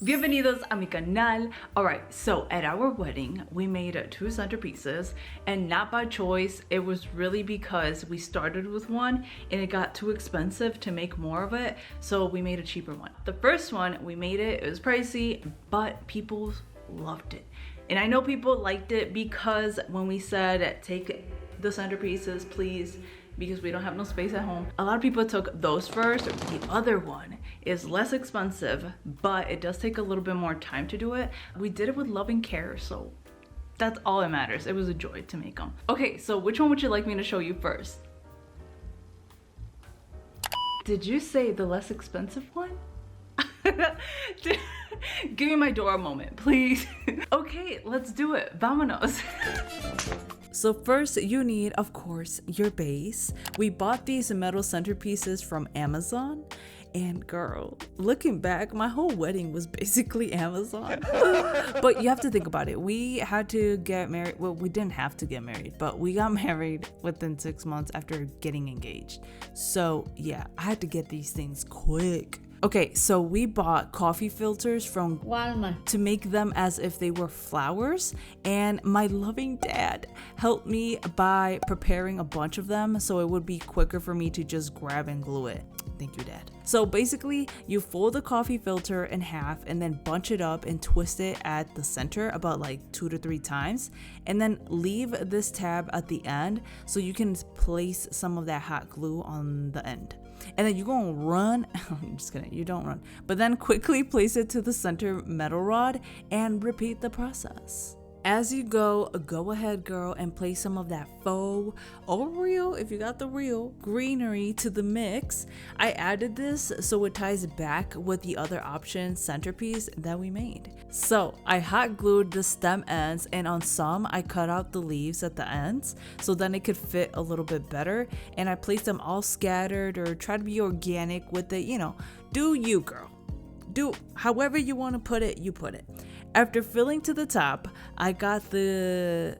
Bienvenidos a mi canal. Alright, so at our wedding, we made 2 centerpieces, and not by choice. It was really because we started with one and it got too expensive to make more of it, so we made a cheaper one. The first one, we made it was pricey, but people loved it. And I know people liked it because when we said, take the centerpieces, please, because we don't have no space at home. A lot of people took those first. The other one is less expensive, but it does take a little bit more time to do it. We did it with love and care, so that's all that matters. It was a joy to make them. Okay, so which one would you like me to show you first? Did you say the less expensive one? Give me my door a moment, please. Okay, let's do it. Vámonos. So first you need, of course, your base. We bought these metal centerpieces from Amazon, and girl, looking back, my whole wedding was basically Amazon. But you have to think about it. We had to get married. Well, we didn't have to get married, but we got married within 6 months after getting engaged. So yeah, I had to get these things quick. Okay, so we bought coffee filters from Walmart to make them as if they were flowers, and my loving dad helped me by preparing a bunch of them so it would be quicker for me to just grab and glue it. Thank you, Dad. So basically, you fold the coffee filter in half and then bunch it up and twist it at the center about like 2 to 3 times, and then leave this tab at the end so you can place some of that hot glue on the end. And then you're gonna run, I'm just kidding, you don't run, but then quickly place it to the center metal rod and repeat the process. As you go ahead, girl, and place some of that faux or real, if you got the real greenery to the mix. I added this so it ties back with the other option centerpiece that we made. So I hot glued the stem ends, and on some I cut out the leaves at the ends so then it could fit a little bit better, and I placed them all scattered or try to be organic with it, you know, do you, girl. Do however you want to put it, you put it. After filling to the top, I got these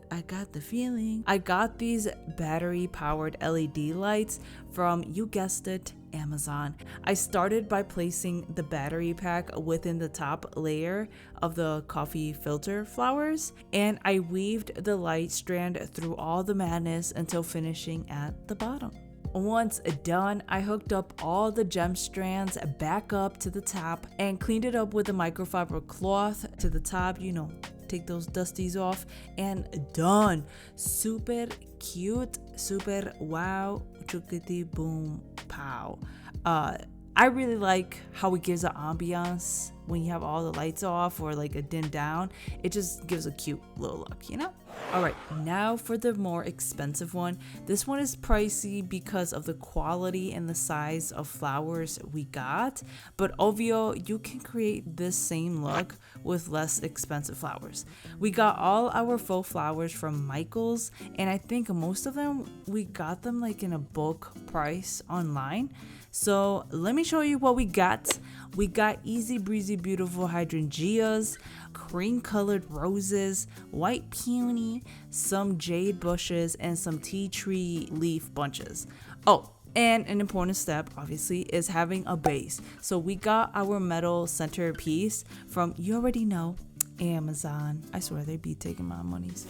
battery powered LED lights from, you guessed it, Amazon. I started by placing the battery pack within the top layer of the coffee filter flowers, and I weaved the light strand through all the madness until finishing at the bottom. Once done, I hooked up all the gem strands back up to the top and cleaned it up with a microfiber cloth to the top, you know, take those dusties off, and done. Super cute, super wow, chukity boom pow. I really like how it gives an ambiance when you have all the lights off or like a dim down. It just gives a cute little look, you know? All right, now for the more expensive one. This one is pricey because of the quality and the size of flowers we got, but obvio, you can create this same look with less expensive flowers. We got all our faux flowers from Michael's, and I think most of them, we got them like in a bulk price online. So let me show you what we got. We got easy breezy beautiful hydrangeas, cream colored roses, white peony, some jade bushes, and some tea tree leaf bunches. Oh, and an important step, obviously, is having a base. So we got our metal centerpiece from, you already know, Amazon. I swear they be taking my monies.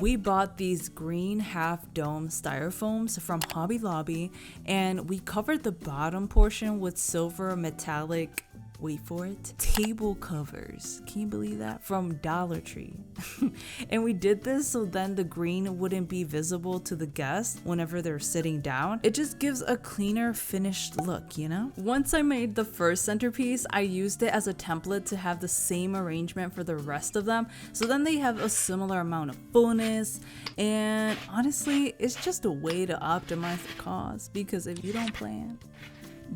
We bought these green half dome styrofoams from Hobby Lobby, and we covered the bottom portion with silver metallic, wait for it, table covers. Can you believe that? From Dollar Tree. And we did this so then the green wouldn't be visible to the guests whenever they're sitting down. It just gives a cleaner finished look, you know? Once I made the first centerpiece, I used it as a template to have the same arrangement for the rest of them, so then they have a similar amount of fullness. And honestly, it's just a way to optimize the cost, because if you don't plan,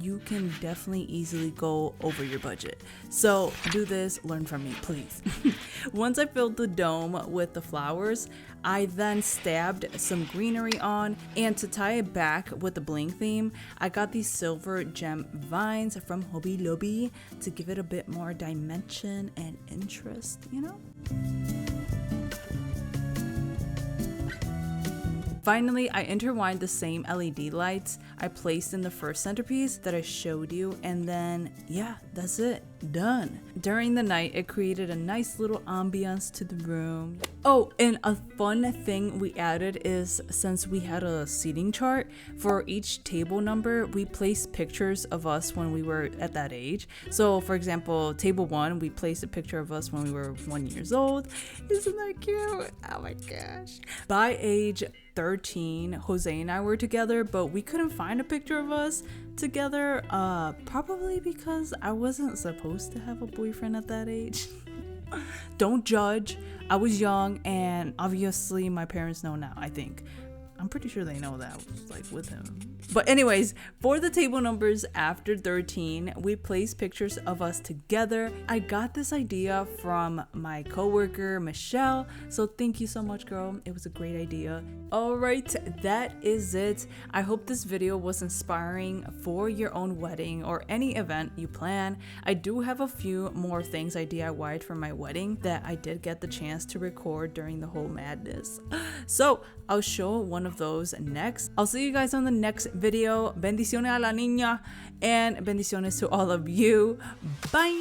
you can definitely easily go over your budget. So do this, learn from me, please. Once I filled the dome with the flowers, I then stabbed some greenery on, and to tie it back with the bling theme, I got these silver gem vines from Hobby Lobby to give it a bit more dimension and interest, you know? Finally, I intertwined the same LED lights I placed in the first centerpiece that I showed you, and then yeah, that's it. done. During the night, it created a nice little ambiance to the room. Oh, and a fun thing we added is, since we had a seating chart, for each table number, we placed pictures of us when we were at that age. So for example, table 1, we placed a picture of us when we were 1 year old. Isn't that cute? Oh my gosh. By age 13, Jose and I were together, but we couldn't find a picture of us together, probably because I wasn't supposed to have a boyfriend at that age. Don't judge. I was young, and obviously my parents know now, I think. I'm pretty sure they know that I was like with him. But anyways, for the table numbers after 13, we placed pictures of us together. I got this idea from my coworker, Michelle. So thank you so much, girl. It was a great idea. All right, that is it. I hope this video was inspiring for your own wedding or any event you plan. I do have a few more things I DIY'd for my wedding that I did get the chance to record during the whole madness. So I'll show one of those next. I'll see you guys on the next video. Bendiciones a la niña and bendiciones to all of you. Bye.